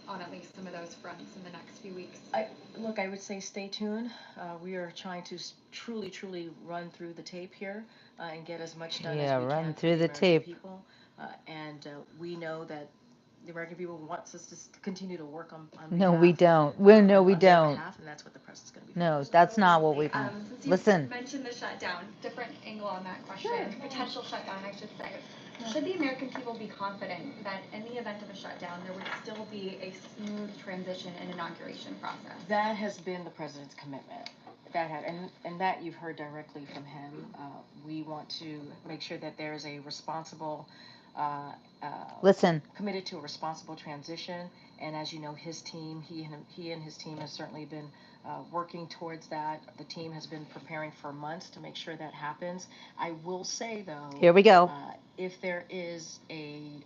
on at least some of those fronts in the next few weeks? Look, I would say stay tuned. We are trying to truly run through the tape here and get as much done as Yeah, we run can for through the the American tape. people. And we know that the American people wants us to continue to work on No, we behalf, don't. Well, no, we on their don't. behalf, and that's what the press is going to be No, focused on. that's So not what lastly, we can. since you Listen. mentioned the shutdown, different angle on that question, potential shutdown, I should say. Should the American people be confident that in the event of a shutdown, there would still be a smooth transition and inauguration process? That has been the president's commitment. And that you've heard directly from him. We want to make sure that there is a responsible, uh, uh, Listen. committed to a responsible transition. And as you know, his team, he and his team has certainly been working towards that. The team has been preparing for months to make sure that happens. I will say though, Here we go. if there is a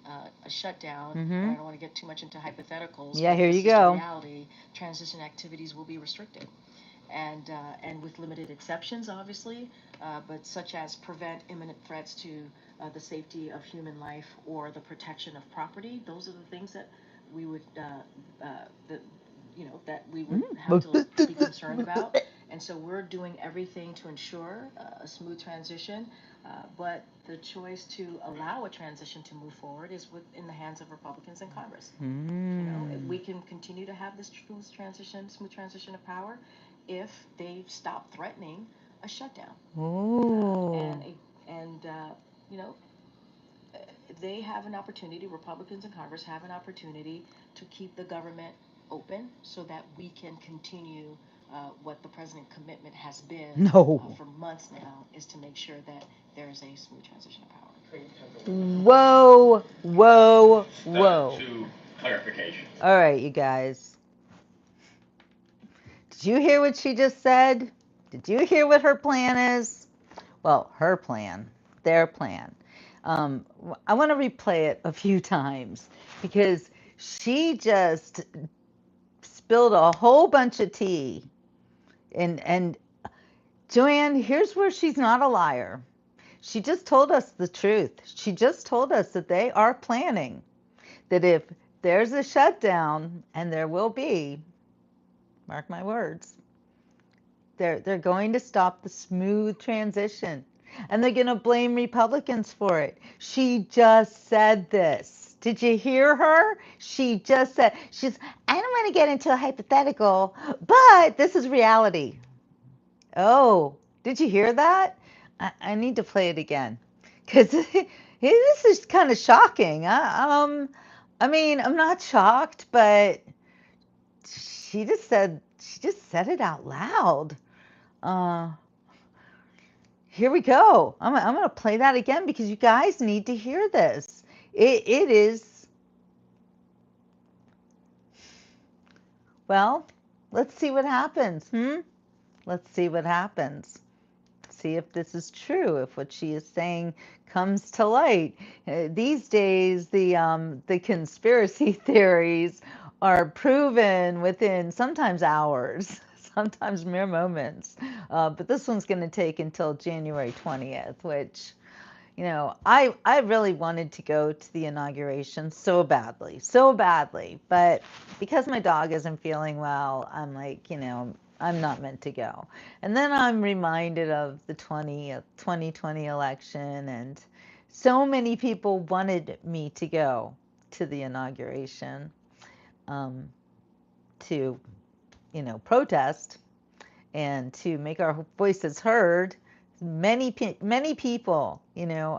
shutdown, Mm-hmm. and I don't want to get too much into hypotheticals, Yeah, but here this you is the go. reality. Transition activities will be restricted, and with limited exceptions, obviously, but such as prevent imminent threats to the safety of human life or the protection of property. Those are the things that we would that that we would have to be concerned about. And so we're doing everything to ensure a smooth transition. But the choice to allow a transition to move forward is within the hands of Republicans in Congress. We can continue to have this smooth transition of power, if they stop threatening a shutdown. Ooh. And you know, they have an opportunity. Republicans in Congress have an opportunity to keep the government open so that we can continue what the president's commitment has been No. for months now, is to make sure that there is a smooth transition of power. Whoa, whoa, whoa. To clarification. All right, you guys. Did you hear what she just said? Did you hear what her plan is? Well, her plan, their plan. I want to replay it a few times because she just spilled a whole bunch of tea. And Joanne, here's where she's not a liar. She just told us the truth. She just told us that they are planning that if there's a shutdown, and there will be, mark my words, they're going to stop the smooth transition, and they're going to blame Republicans for it. She just said this. Did you hear her? She just said, I don't want to get into a hypothetical, but this is reality. Oh, did you hear that? I need to play it again because this is kind of shocking. I mean, I'm not shocked, but she just said it out loud. Uh, Here we go. I'm going to play that again because you guys need to hear this. It is, well, let's see what happens. Let's see what happens. See if this is true, if what she is saying comes to light. These days, the conspiracy theories are proven within sometimes hours, sometimes mere moments. But this one's going to take until January 20th, which, I really wanted to go to the inauguration so badly. But because my dog isn't feeling well, I'm like, I'm not meant to go. And then I'm reminded of the 2020 election, and so many people wanted me to go to the inauguration, to, protest and to make our voices heard. Many people,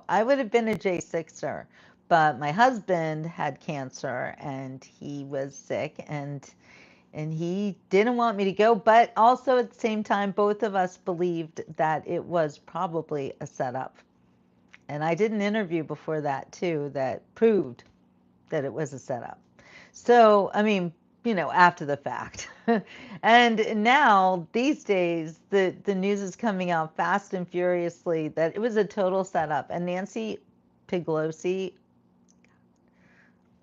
I would have been a J6er, but my husband had cancer and he was sick, and he didn't want me to go, but also at the same time, both of us believed that it was probably a setup. And I did an interview before that too that proved that it was a setup. So, I mean, after the fact. And now, these days, the news is coming out fast and furiously that it was a total setup. And Nancy Pelosi,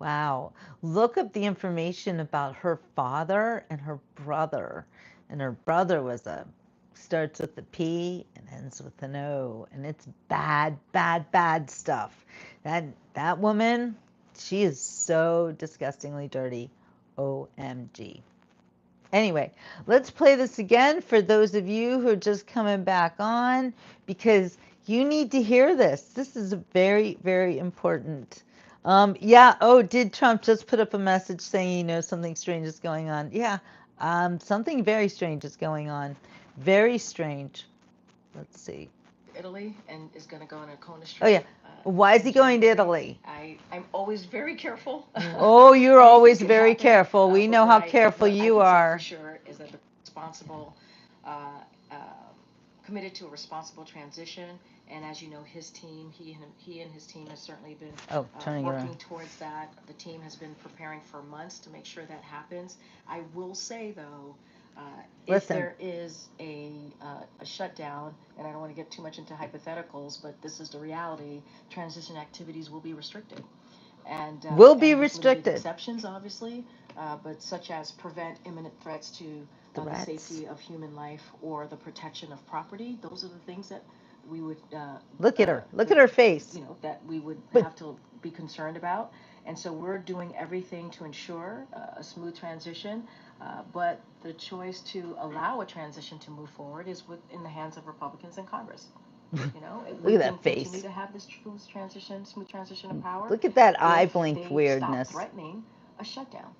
wow, look up the information about her father and her brother. And her brother starts with a P and ends with an O. And it's bad, bad, bad stuff. That woman, she is so disgustingly dirty. OMG. Anyway, let's play this again for those of you who are just coming back on, because you need to hear this. This is very, very important. Yeah, oh, did Trump just put up a message saying, something strange is going on? Yeah, something very strange is going on. Very strange. Let's see. Italy and is going to go on a Kona Oh, yeah. trip. Why is In he going to January. Italy? I'm always very careful. Oh, you're Anything always could very happen, careful. We know how but careful what I you can say are. for sure is that the responsible, uh, uh, committed to a responsible transition. And as you know, his team, he and his team has certainly been Turning working around. towards that. The team has been preparing for months to make sure that happens. I will say though, if Listen. there is a shutdown, and I don't want to get too much into hypotheticals, but this is the reality, transition activities will be restricted. And Will be and with limited restricted. exceptions, obviously, but such as prevent imminent threats to the Threats. safety of human life or the protection of property. Those are the things that we would Look at her. Look at her face. that we would But- have to be concerned about. And so we're doing everything to ensure a smooth transition. But the choice to allow a transition to move forward is in the hands of Republicans in Congress. Look at that We can face. continue to have this smooth transition of power. Look at that eye if blink they weirdness. Stop threatening a shutdown,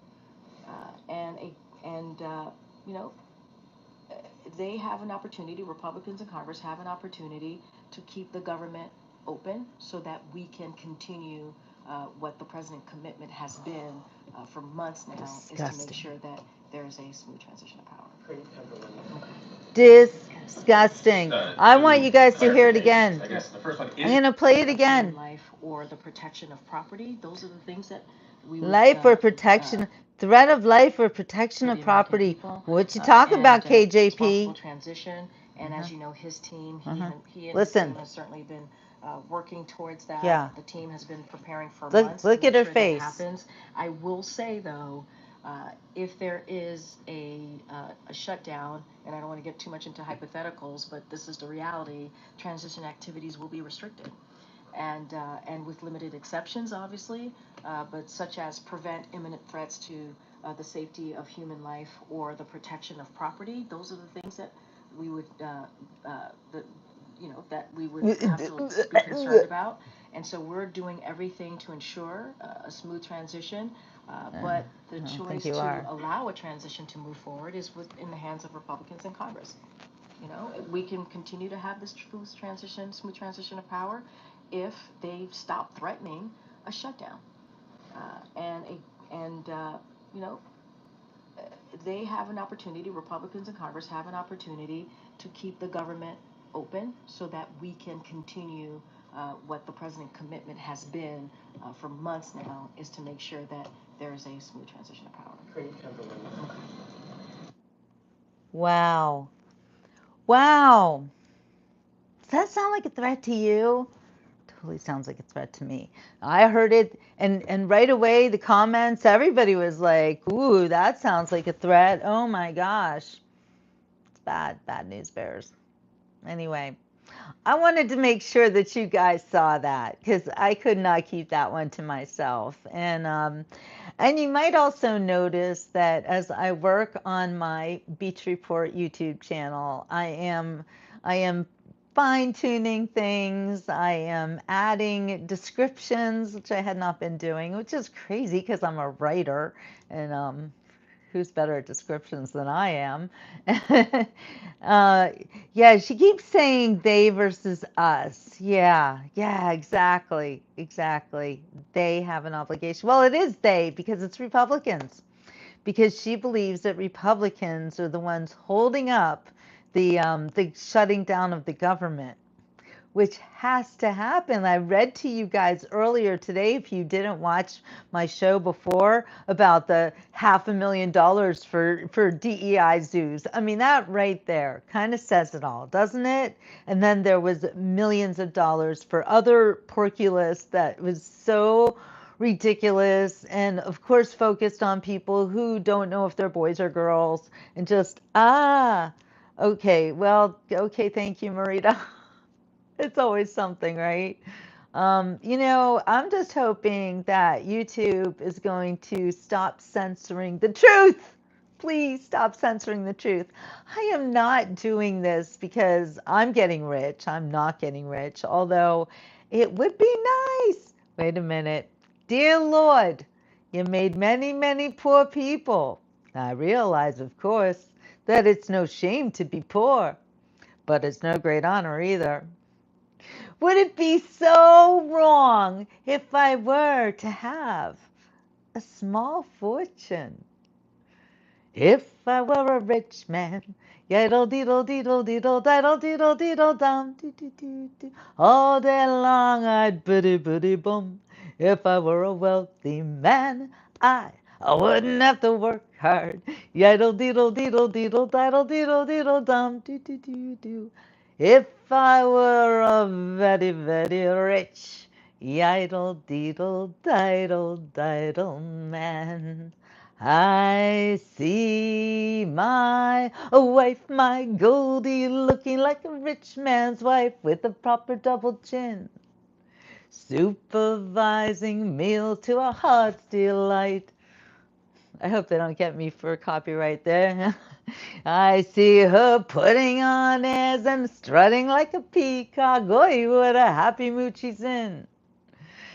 and you know, they have an opportunity. Republicans in Congress have an opportunity to keep the government open so that we can continue what the president's commitment has been for months now, is to make sure that there is a smooth transition of power. Disgusting. I want you guys to hear it again. I'm going to play it again. Life or the protection of property. Those are the things that we would, Life or protection, threat of life or protection of property. What you talking about, KJP? Transition, and as you know, his team, he and Listen. his team has certainly been working towards that. Yeah. The team has been preparing for months. Look to at make her sure face. That happens. I will say though, if there is a shutdown, and I don't want to get too much into hypotheticals, but this is the reality, transition activities will be restricted. And with limited exceptions, obviously, but such as prevent imminent threats to the safety of human life or the protection of property. Those are the things that we would, that we would have to be concerned about. And so we're doing everything to ensure a smooth transition. But the choice to allow a transition to move forward is in the hands of Republicans in Congress. We can continue to have this smooth transition of power if they stop threatening a shutdown. They have an opportunity, Republicans in Congress have an opportunity to keep the government open so that we can continue what the president's commitment has been for months now, is to make sure that there is a smooth transition of power. Wow. Wow. Does that sound like a threat to you? Totally sounds like a threat to me. I heard it, and right away the comments, everybody was like, ooh, that sounds like a threat. Oh my gosh. It's bad news bears. Anyway, I wanted to make sure that you guys saw that, because I could not keep that one to myself. And you might also notice that as I work on my Beach Report YouTube channel, I am fine-tuning things. I am adding descriptions, which I had not been doing, which is crazy because I'm a writer, and who's better at descriptions than I am? Yeah, she keeps saying they versus us. Yeah, exactly. They have an obligation. Well, it is they, because it's Republicans. Because she believes that Republicans are the ones holding up the shutting down of the government, which has to happen. I read to you guys earlier today, if you didn't watch my show before, about the $500,000 for DEI zoos. I mean, that right there kind of says it all, doesn't it? And then there was millions of dollars for other porculus that was so ridiculous, and of course focused on people who don't know if they're boys or girls, and just okay, well, okay, thank you, Marita. It's always something, right? I'm just hoping that YouTube is going to stop censoring the truth. Please stop censoring the truth. I am not doing this because I'm getting rich. I'm not getting rich, although it would be nice. Wait a minute. Dear Lord, you made many, many poor people. I realize, of course, that it's no shame to be poor, but it's no great honor either. Would it be so wrong if I were to have a small fortune? If I were a rich man, yaddle deedle deedle deedle diddle deedle deedle dum doo doo doo doo. All day long I'd biddy biddy bum. If I were a wealthy man, I wouldn't have to work hard. Yaddle deedle deedle deedle diddle deedle deedle dum doo doo doo doo. If I were a very very rich, yaddle deedle diddle diddle man. I see my wife, my Goldie, looking like a rich man's wife with a proper double chin, supervising meals to our heart's delight. I hope they don't get me for copyright there. I see her putting on airs and strutting like a peacock. Oy, what a happy mood she's in.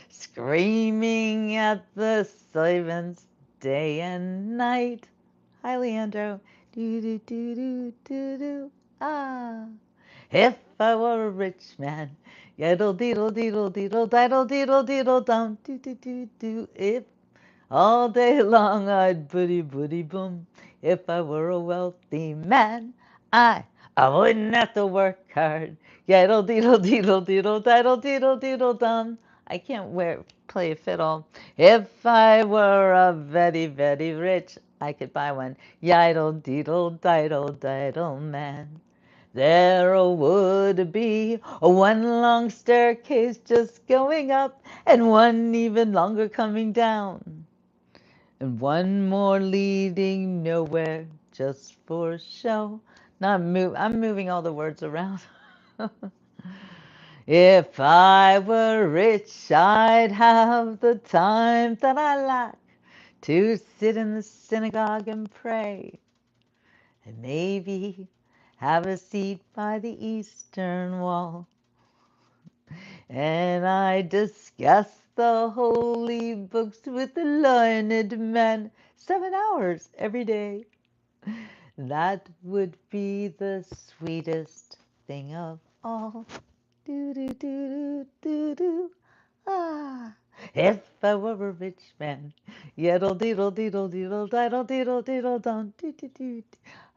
Screaming at the servants day and night. Hi, Leandro. Do do do do do do. Ah. If I were a rich man, yaddle deedle deedle deedle diddle deedle deedle dum do do do do. If all day long I'd booty booty boom. If I were a wealthy man, I wouldn't have to work hard. Yaddle deedle deedle deedle diddle deedle deedle dum. I can't play a fiddle. If I were a very very rich, I could buy one. Yaddle deedle diddle diddle man. There would be one long staircase just going up, and one even longer coming down, and one more leading nowhere just for show. Now I'm moving all the words around. If I were rich, I'd have the time that I lack to sit in the synagogue and pray, and maybe have a seat by the eastern wall. And I discuss the holy books with the learned men 7 hours every day. That would be the sweetest thing of all. Do do do do do do. Ah, if I were a rich man, yaddle deedle deedle deedle diddle deedle deedle dum doo doo doo.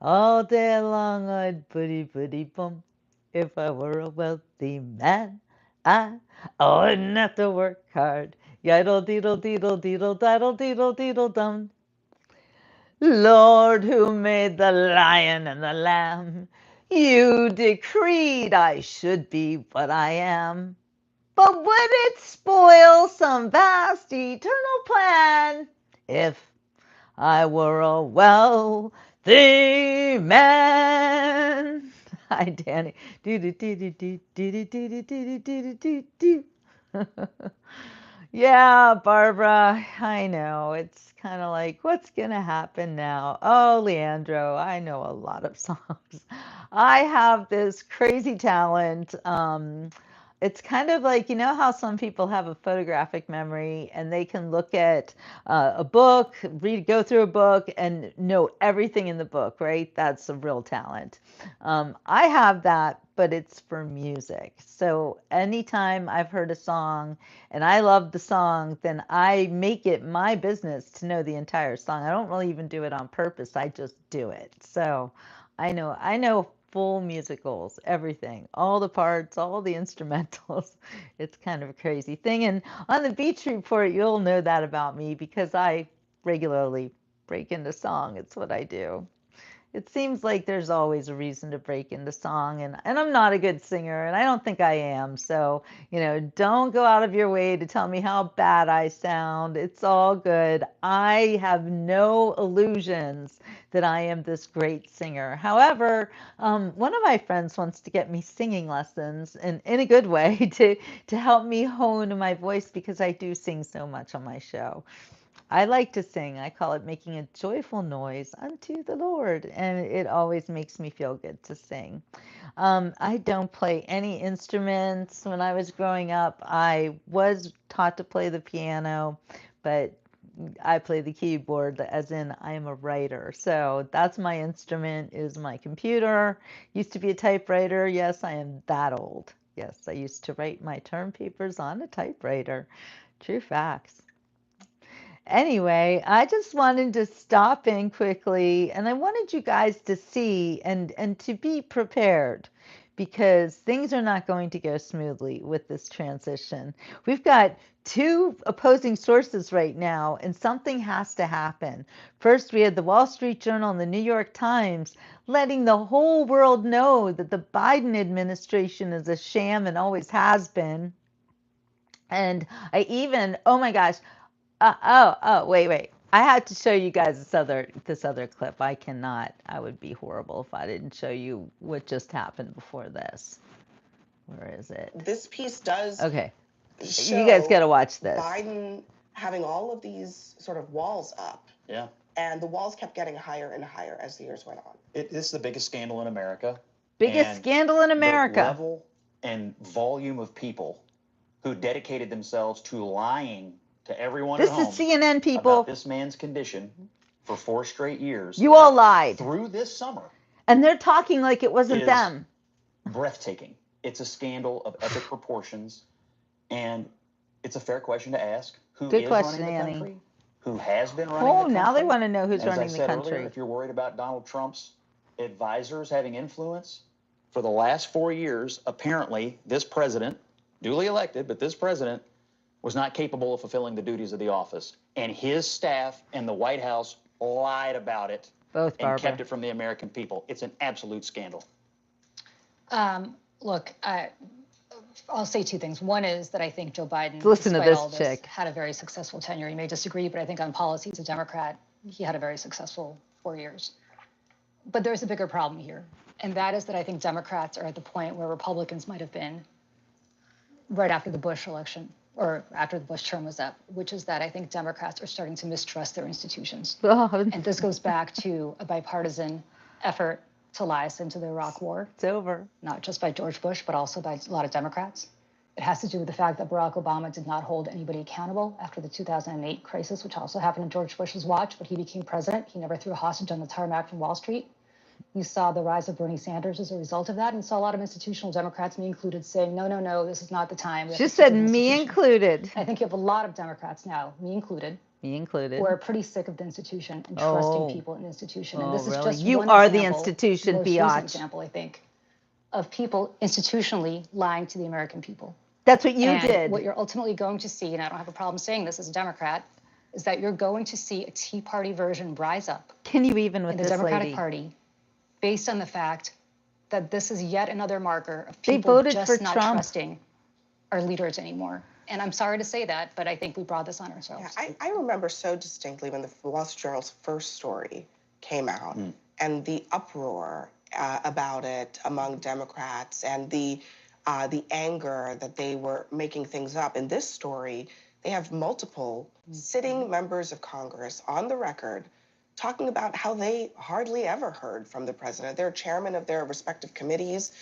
All day long I'd putty putty bum. If I were a wealthy man, I wouldn't have to work hard. Yaddle deedle deedle deedle diddle deedle deedle dum. Lord, who made the lion and the lamb, you decreed I should be what I am. But would it spoil some vast eternal plan if I were a wealthy man? Hi, Danny. Do do do do do do do do do do do do do. Yeah, Barbara, I know. It's kind of like, what's going to happen now? Oh, Leandro, I know a lot of songs. I have this crazy talent. It's kind of like, how some people have a photographic memory and they can look at a book, go through a book and know everything in the book, right? That's a real talent. I have that, but it's for music. So anytime I've heard a song and I love the song, then I make it my business to know the entire song. I don't really even do it on purpose. I just do it. So I know full musicals, everything, all the parts, all the instrumentals. It's kind of a crazy thing. And on the Beach Report, you'll know that about me because I regularly break into song. It's what I do. It seems like there's always a reason to break into song, and I'm not a good singer, and I don't think I am. So, don't go out of your way to tell me how bad I sound. It's all good. I have no illusions that I am this great singer. However, one of my friends wants to get me singing lessons, and in a good way, to help me hone my voice because I do sing so much on my show. I like to sing. I call it making a joyful noise unto the Lord, and it always makes me feel good to sing. I don't play any instruments. When I was growing up, I was taught to play the piano, but I play the keyboard, as in I am a writer. So that's my instrument, is my computer. Used to be a typewriter. Yes, I am that old. Yes, I used to write my term papers on a typewriter. True facts. Anyway, I just wanted to stop in quickly, and I wanted you guys to see and to be prepared, because things are not going to go smoothly with this transition. We've got two opposing sources right now, and something has to happen. First, we had the Wall Street Journal and the New York Times letting the whole world know that the Biden administration is a sham and always has been. And oh my gosh, wait. I had to show you guys this other clip. I cannot. I would be horrible if I didn't show you what just happened before this. Where is it? This piece does Okay. show You guys got to watch this. Biden having all of these sort of walls up. Yeah. And the walls kept getting higher and higher as the years went on. This is the biggest scandal in America. Biggest scandal in America. The level and volume of people who dedicated themselves to lying to everyone This at home is CNN people. about this man's condition for 4 straight years. You all lied. Through this summer. And they're talking like it wasn't is them. Breathtaking. It's a scandal of epic proportions, and it's a fair question to ask. Who Good is question, running the Annie. country? Who has been running the country? Now they want to know who's As running I the said country. earlier, if you're worried about Donald Trump's advisors having influence, for the last 4 years, apparently this president, duly elected, but this president was not capable of fulfilling the duties of the office. And his staff and the White House lied about it Both, and Barbara. kept it from the American people. It's an absolute scandal. Look, I'll say two things. One is that I think Joe Biden, Listen to despite this all this, chick. had a very successful tenure. You may disagree, but I think on policy, as a Democrat, he had a very successful 4 years. But there's a bigger problem here, and that is that I think Democrats are at the point where Republicans might have been right after the Bush election, or after the Bush term was up, which is that I think Democrats are starting to mistrust their institutions. And this goes back to a bipartisan effort to lie us into the Iraq War. It's over. Not just by George Bush, but also by a lot of Democrats. It has to do with the fact that Barack Obama did not hold anybody accountable after the 2008 crisis, which also happened in George Bush's watch. When he became president, he never threw a hostage on the tarmac from Wall Street. You saw the rise of Bernie Sanders as a result of that, and saw a lot of institutional Democrats, me included, saying, no, this is not the time. She said me included. I think you have a lot of Democrats now, me included, who are pretty sick of the institution and trusting people in the institution. And this is just you one are example, the institution, the most recent biatch. example, I think, of people institutionally lying to the American people. That's what you And did. what you're ultimately going to see, and I don't have a problem saying this as a Democrat, is that you're going to see a Tea Party version rise up Can you even with in the this Democratic lady? Party based on the fact that this is yet another marker of They people voted just for not Trump. trusting our leaders anymore. And I'm sorry to say that, but I think we brought this on ourselves. Yeah, I remember so distinctly when the Wall Street Journal's first story came out and the uproar about it among Democrats and the anger that they were making things up. In this story, they have multiple sitting members of Congress on the record talking about how they hardly ever heard from the president. They're chairmen of their respective committees,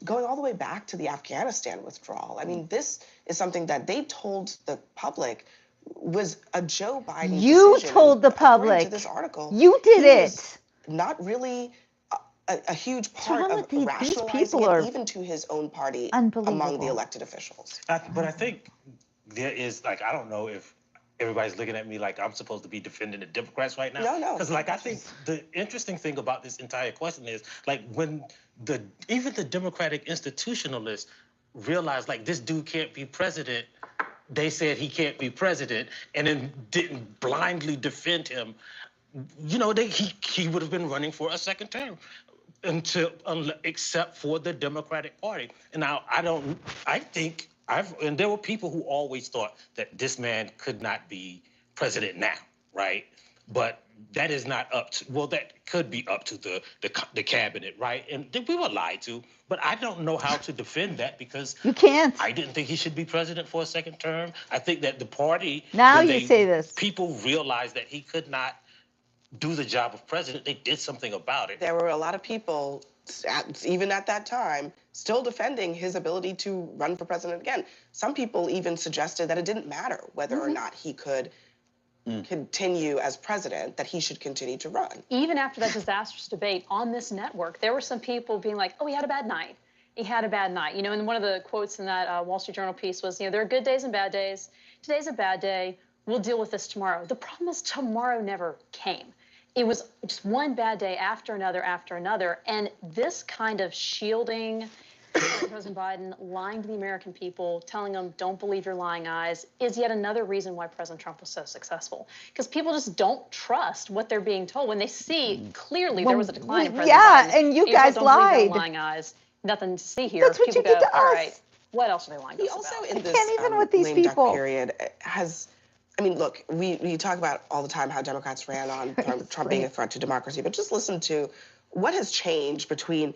going all the way back to the Afghanistan withdrawal. I mean, this is something that they told the public was a Joe Biden You decision. told the According public. to this article, You did he was it. not really a huge part wrong of with these rationalizing people it, are even to his own party unbelievable. among the elected officials. But I think there is, like, I don't know if everybody's looking at me like I'm supposed to be defending the Democrats right now. No. Because, like, I think the interesting thing about this entire question is, like, when even the Democratic institutionalists realized, like, this dude can't be president, they said he can't be president, and then didn't blindly defend him. you know, he would have been running for a second term except for the Democratic Party. And now and there were people who always thought that this man could not be president now, right? But that is not up to, well, that could be up to the cabinet, right? And we were lied to, but I don't know how to defend that because You can't. I didn't think he should be president for a second term. I think that the party, Now you say this. people realized that he could not do the job of president. They did something about it. There were a lot of people, even at that time, still defending his ability to run for president again. Some people even suggested that it didn't matter whether or not he could continue as president, that he should continue to run. Even after that disastrous debate on this network, there were some people being like, oh, he had a bad night. He had a bad night. You know, and one of the quotes in that Wall Street Journal piece was, you know, there are good days and bad days. Today's a bad day. We'll deal with this tomorrow. The problem is tomorrow never came. It was just one bad day after another. And this kind of shielding President Biden, lying to the American people, telling them, don't believe your lying eyes, is yet another reason why President Trump was so successful. Because people just don't trust what they're being told. When they see clearly there was a decline in President Biden. Yeah, and you people guys don't believe lied. their lying eyes. Nothing to see here. That's what people you did go, to all us. right, what else are they lying to He us also, about? in this can't even with these lame duck people. period, has, I mean, look, we talk about all the time how Democrats ran on Trump being a threat to democracy, but just listen to what has changed between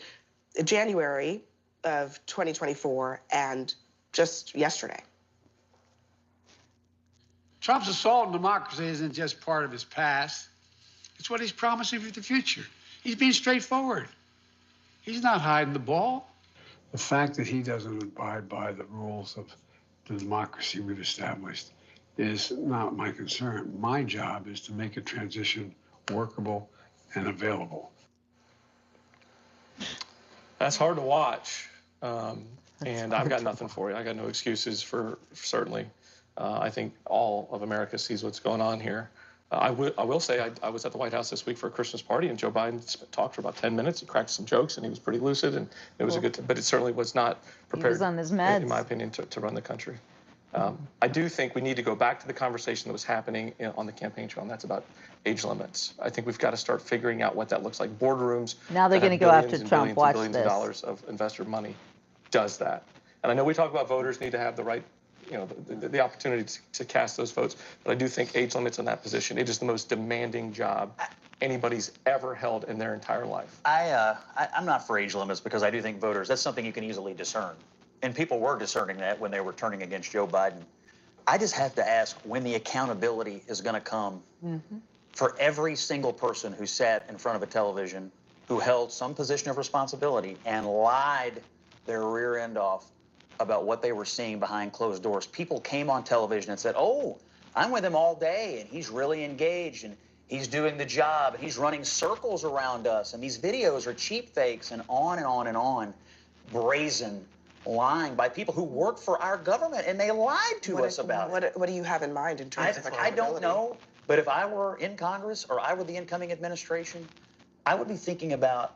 January of 2024 and just yesterday. Trump's assault on democracy isn't just part of his past. It's what he's promising for the future. He's being straightforward. He's not hiding the ball. The fact that he doesn't abide by the rules of the democracy we've established is not my concern. My job is to make a transition workable and available. That's hard to watch, and I've got nothing for you. I got no excuses for certainly. I think all of America sees what's going on here. I will say I was at the White House this week for a Christmas party, and Joe Biden talked for about 10 minutes. He cracked some jokes, and he was pretty lucid, and it was a good. But it certainly was not prepared, He was on his meds. in my opinion, to run the country. I do think we need to go back to the conversation that was happening on the campaign trail, and that's about age limits. I think we've got to start figuring out what that looks like. Boardrooms. Now they're going to go after Trump. Watch billions this. of dollars of investor money does that. And I know we talk about voters need to have the right, you know, the opportunity to cast those votes. But I do think age limits in that position, it is the most demanding job anybody's ever held in their entire life. I'm not for age limits because I do think voters, that's something you can easily discern. And people were discerning that when they were turning against Joe Biden. I just have to ask when the accountability is going to come for every single person who sat in front of a television, who held some position of responsibility and lied their rear end off about what they were seeing behind closed doors. People came on television and said, oh, I'm with him all day, and he's really engaged, and he's doing the job, and he's running circles around us, and these videos are cheap fakes, and on and on and on. Brazen lying by people who work for our government, and they lied to us about it. What do you have in mind in terms of accountability? I don't know, but if I were in Congress or I were the incoming administration, I would be thinking about,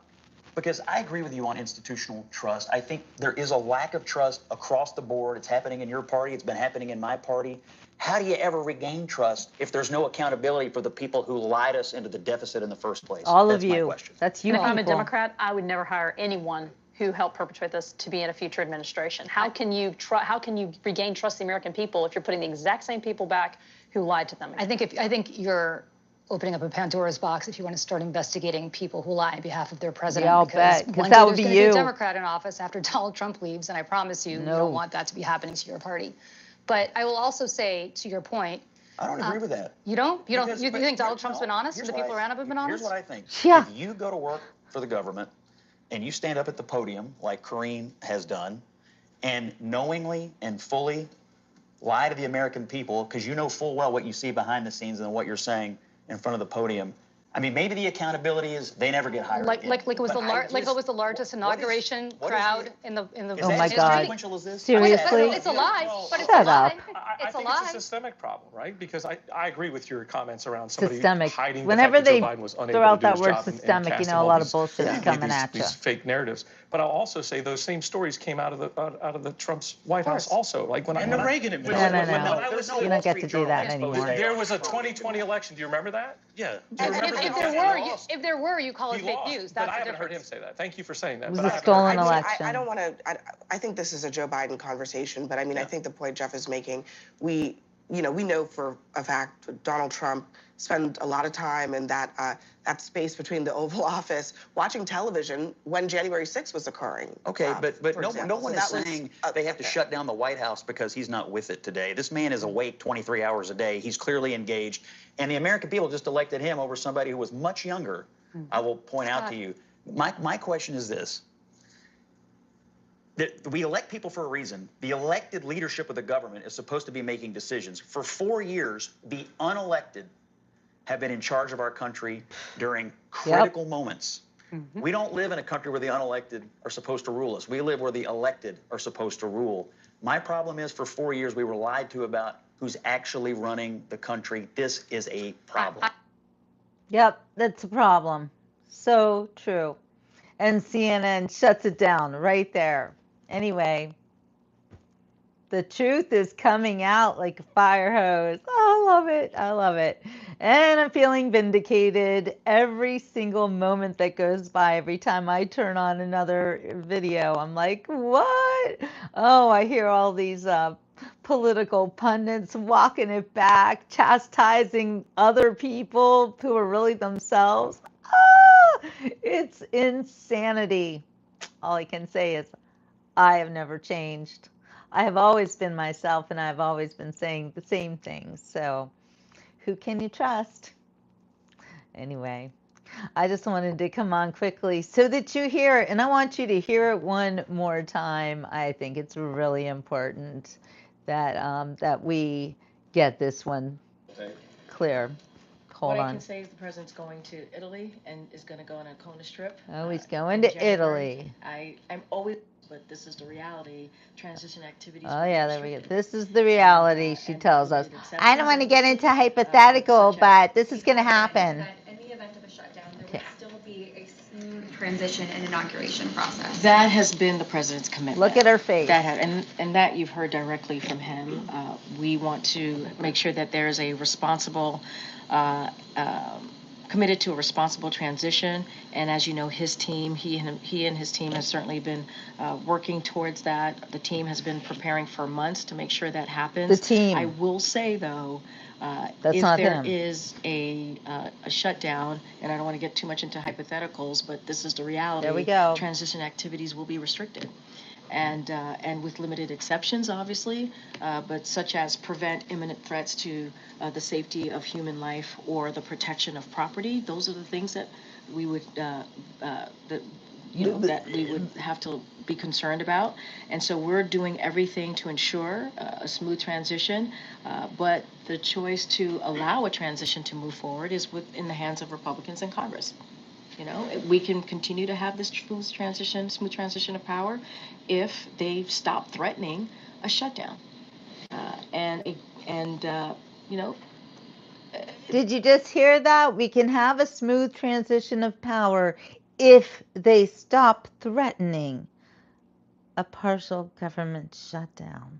because I agree with you on institutional trust. I think there is a lack of trust across the board. It's happening in your party. It's been happening in my party. How do you ever regain trust if there's no accountability for the people who lied us into the deficit in the first place? All That's of my you. question. That's you. And if I'm a people. Democrat, I would never hire anyone who helped perpetrate this to be in a future administration. How can you regain trust of the American people if you're putting the exact same people back who lied to them? I think you're opening up a Pandora's box if you want to start investigating people who lie on behalf of their president. Yeah, I'll because bet, 'cause one that day would there's be gonna you. a Democrat in office after Donald Trump leaves, and I promise you, you No. don't want that to be happening to your party. But I will also say, to your point, I don't agree with that. you don't? You Because- think Donald but Trump's no, been honest here's and the what people around him have been honest? Here's what I think. Yeah. If you go to work for the government and you stand up at the podium like Kareem has done and knowingly and fully lie to the American people because you know full well what you see behind the scenes and what you're saying in front of the podium, I mean, maybe the accountability is they never get hired again. Like it was But it was the largest inauguration what is crowd the- in the Is Oh that my as God. consequential as this? Seriously? It's a lie, but it's Shut a lie. up. I It's a think it's a lie. systemic problem, right? Because I agree with your comments around somebody Systemic. hiding Whenever the fact that they Joe Biden was unable throw to out do that his word job and systemic, you casting know, a all lot these, of bullshit's really coming at these you. fake narratives. But I'll also say those same stories came out of the Trump's White House also. Like when And I the Reagan No, administration. no, no. When I was You don't get to do that anymore. there was a 2020 election. Do you remember that? Yeah. Do you And remember if there were, you call it he fake lost, news. but That's I the haven't heard him difference. say that. Thank you for saying that. It was but a I haven't heard stolen him say that. election. I don't want to. I think this is a Joe Biden conversation, but I mean, I think the point Jeff is making, we know for a fact Donald Trump spent a lot of time in that space between the Oval Office watching television when January 6th was occurring. Okay, but for no example. one So is that was saying they have to shut down the White House because he's not with it today. This man is Mm-hmm. awake 23 hours a day. He's clearly engaged. And the American people just elected him over somebody who was much younger, I will point out to you. My question is this. We elect people for a reason. The elected leadership of the government is supposed to be making decisions. For 4 years, the unelected have been in charge of our country during critical moments. We don't live in a country where the unelected are supposed to rule us. We live where the elected are supposed to rule. My problem is for 4 years we were lied to about who's actually running the country. This is a problem. Yep, that's a problem. So true. And CNN shuts it down right there. Anyway, the truth is coming out like a fire hose. Oh, I love it. I love it. And I'm feeling vindicated every single moment that goes by. Every time I turn on another video, I'm like, what? Oh, I hear all these political pundits walking it back, chastising other people who are really themselves. Ah, it's insanity. All I can say is I have never changed. I have always been myself, and I've always been saying the same things. So who can you trust? Anyway, I just wanted to come on quickly so that you hear it, and I want you to hear it one more time. I think it's really important that that we get this one clear. Hold What I on. can say is the president's going to Italy and is going to go on a Kona trip. Oh, he's in going to January. Italy. I'm always, but this is the reality. Transition activities. Oh will be yeah, there we go. restricted. This is the reality, she And tells us. limited I don't want to exceptions, get into obviously, hypothetical, such as- but this is going to happen. In the event of a shutdown, there Okay. would still be a smooth transition and inauguration process. That has been the president's commitment. Look at her face. And that you've heard directly from him. We want to make sure that there is a responsible, committed to a responsible transition. And as you know, his team, he and his team has certainly been working towards that. The team has been preparing for months to make sure that happens. The team. I will say though, That's if not there him. is a shutdown, and I don't want to get too much into hypotheticals, but this is the reality. There we go. Transition activities will be restricted, and with limited exceptions, obviously, but such as prevent imminent threats to the safety of human life or the protection of property. Those are the things that we would that we would have to be concerned about. And so we're doing everything to ensure a smooth transition, but the choice to allow a transition to move forward is in the hands of Republicans in Congress. You know, we can continue to have this smooth transition of power if they stop threatening a shutdown. You know, Did you just hear that? We can have a smooth transition of power if they stop threatening a partial government shutdown.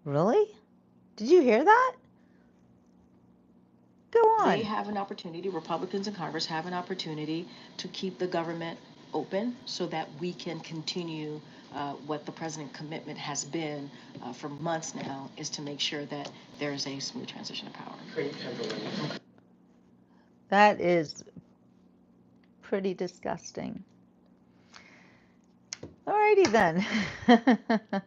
Really? Did you hear that? Go on. they have an opportunity, Republicans in Congress have an opportunity to keep the government open so that we can continue what the president's commitment has been for months now, is to make sure that there is a smooth transition of power. That is pretty disgusting. Alrighty then.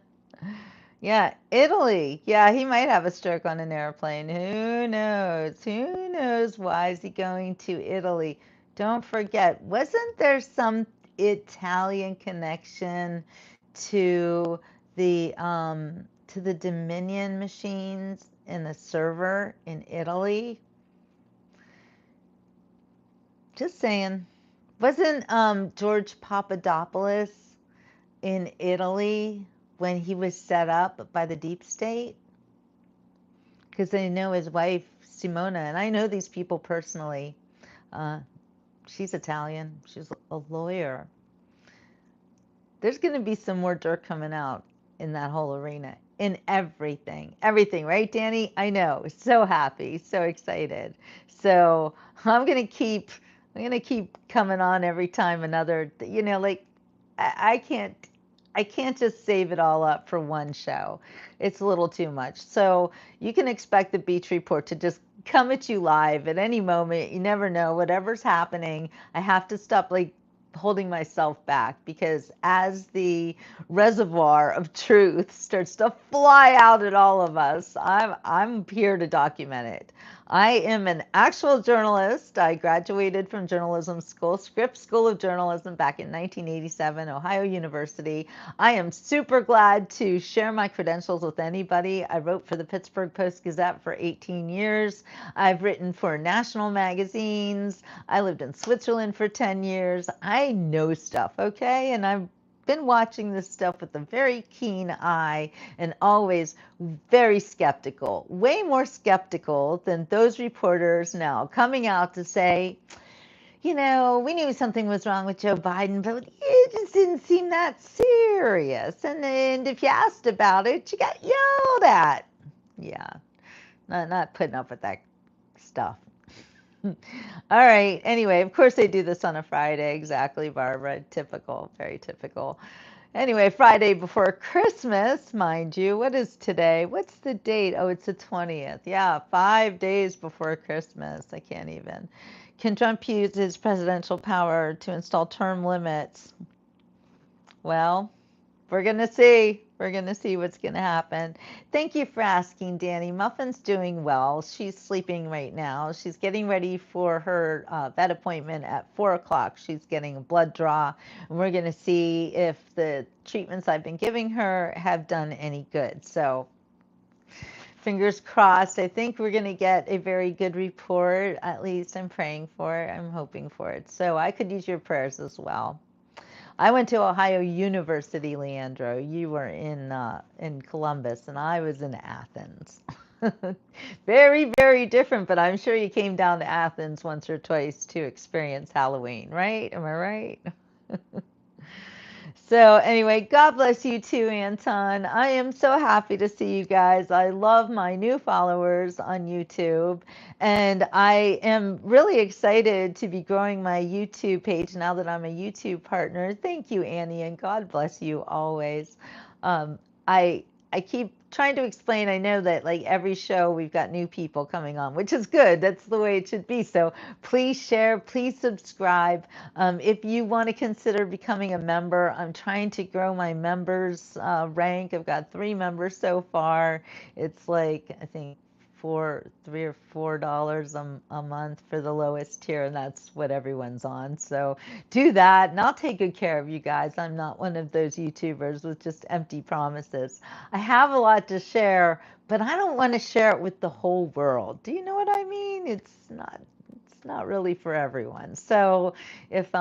Yeah, Italy. Yeah, he might have a stroke on an airplane. Who knows? Who knows why is he going to Italy? Don't forget, wasn't there some Italian connection to the Dominion machines in the server in Italy? Just saying. Wasn't George Papadopoulos in Italy when he was set up by the deep state? Because I know his wife, Simona, and I know these people personally. She's Italian. She's a lawyer. There's going to be some more dirt coming out in that whole arena, in everything. Everything, right, Danny? I know. So happy, so excited. So I'm going to keep coming on every time another, like I can't just save it all up for one show. It's a little too much. So you can expect the Beach Report to just come at you live at any moment. You never know. Whatever's happening, I have to stop holding myself back, because as the reservoir of truth starts to fly out at all of us, I'm here to document it. I am an actual journalist. I graduated from journalism school, Scripps School of Journalism, back in 1987, Ohio University. I am super glad to share my credentials with anybody. I wrote for the Pittsburgh Post-Gazette for 18 years. I've written for national magazines. I lived in Switzerland for 10 years. I know stuff, okay? And I've been watching this stuff with a very keen eye and always very skeptical, way more skeptical than those reporters now coming out to say, we knew something was wrong with Joe Biden, but it just didn't seem that serious. And if you asked about it, you got yelled at. Yeah, not putting up with that stuff. All right. Anyway, of course they do this on a Friday. Exactly, Barbara. Typical. Very typical. Anyway, Friday before Christmas, mind you. What is today? What's the date? Oh, it's the 20th. Yeah, 5 days before Christmas. I can't even. Can Trump use his presidential power to install term limits? Well, we're going to see. We're going to see what's going to happen. Thank you for asking, Danny. Muffin's doing well. She's sleeping right now. She's getting ready for her vet appointment at 4 o'clock. She's getting a blood draw, and we're going to see if the treatments I've been giving her have done any good. So fingers crossed. I think we're going to get a very good report. At least I'm praying for it. I'm hoping for it. So I could use your prayers as well. I went to Ohio University, Leandro. You were in Columbus, and I was in Athens. Very, very different, but I'm sure you came down to Athens once or twice to experience Halloween, right? Am I right? So anyway, God bless you too, Anton. I am so happy to see you guys. I love my new followers on YouTube, and I am really excited to be growing my YouTube page now that I'm a YouTube partner. Thank you, Annie, and God bless you always. I keep trying to explain. I know that every show we've got new people coming on, which is good. That's the way it should be. So please share, please subscribe. If you want to consider becoming a member, I'm trying to grow my members rank. I've got 3 members so far. It's I think $3 or $4 a month for the lowest tier, and that's what everyone's on. So do that, and I'll take good care of you guys. I'm not one of those YouTubers with just empty promises. I have a lot to share, but I don't want to share it with the whole world. Do you know what I mean? It's not really for everyone. So if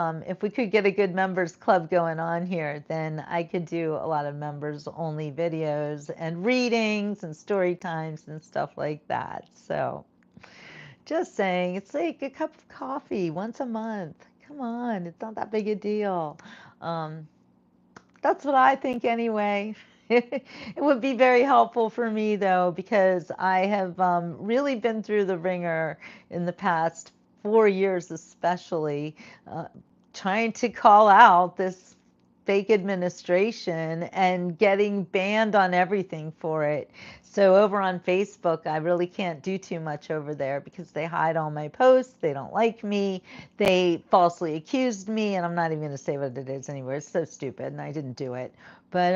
we could get a good members club going on here, then I could do a lot of members only videos and readings and story times and stuff like that. So just saying, it's like a cup of coffee once a month. Come on, it's not that big a deal. That's what I think anyway. It would be very helpful for me though, because I have really been through the ringer in the past 4 years, especially trying to call out this fake administration and getting banned on everything for it. So over on Facebook, I really can't do too much over there because they hide all my posts. They don't like me. They falsely accused me, and I'm not even going to say what it is anywhere. It's so stupid, and I didn't do it. But,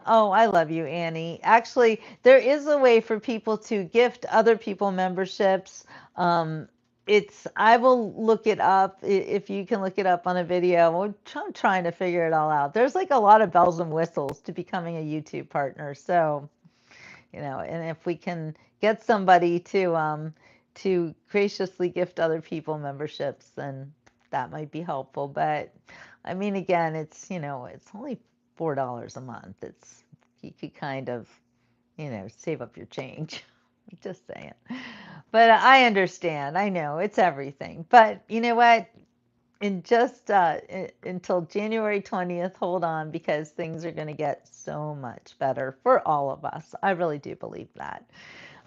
oh, I love you, Annie. Actually, there is a way for people to gift other people memberships. I will look it up if you can look it up on a video. I'm trying to figure it all out. There's a lot of bells and whistles to becoming a YouTube partner. So, and if we can get somebody to graciously gift other people memberships, then that might be helpful. But I mean, again, it's, it's only $4 a month. You could kind of, save up your change. Just saying. But I understand. I know it's everything. But you know what? In just until January 20th, hold on, because things are going to get so much better for all of us. I really do believe that.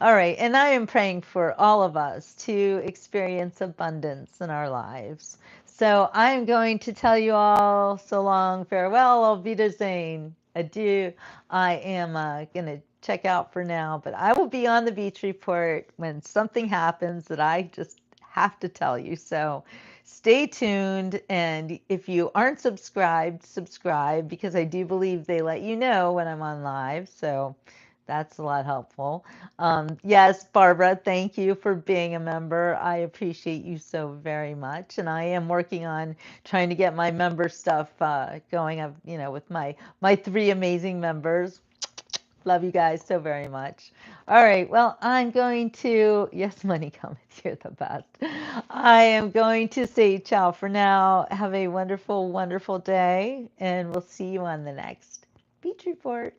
All right, and I am praying for all of us to experience abundance in our lives. So I am going to tell you all so long, farewell, auf Wiedersehen, adieu. I am going to check out for now, but I will be on the beach report when something happens that I just have to tell you. So stay tuned, and if you aren't subscribed, subscribe, because I do believe they let you know when I'm on live. So that's a lot helpful. Yes, Barbara, thank you for being a member. I appreciate you so very much. And I am working on trying to get my member stuff going up, with my 3 amazing members. Love you guys so very much. All right, well, I'm going to, yes, Money Comments, you're the best. I am going to say ciao for now. Have a wonderful, wonderful day, and we'll see you on the next Beach Report.